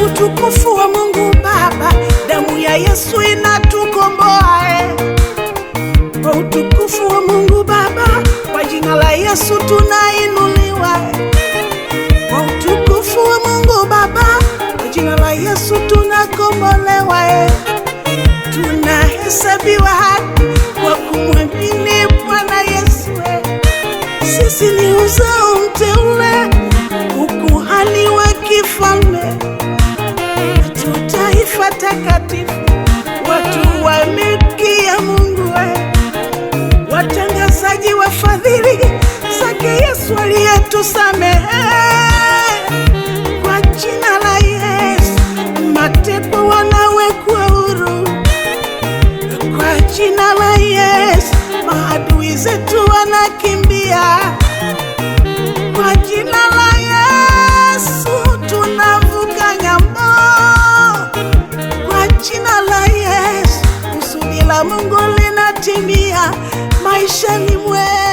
utukufu wa Mungu Baba, damu ya Yesu inatukomboa. Kwa utukufu wa Mungu Baba, kwa jina la Yesu tunainuliwa. Kwa utukufu wa Mungu Baba, kwa jina la Yesu tunakombolewa. Tunahesabiwa haki kwa kumwamini Bwana Yesu. Sisi ni uzao mteule, ukuhani wa kifalme, taifa takatifu, watu wa milki ya Mungu, watangazaji wa fadhili zake Yesu aliyetusamehe. Kwa jina la Yesu mateka wanawekwa huru. Kwa jina la Yesu maadui zetu wanakimbia. Kwa jina la Yesu tunavuka ng'ambo. Kwa jina la Yesu kusudi la Mungu linatimia maishani mwetu.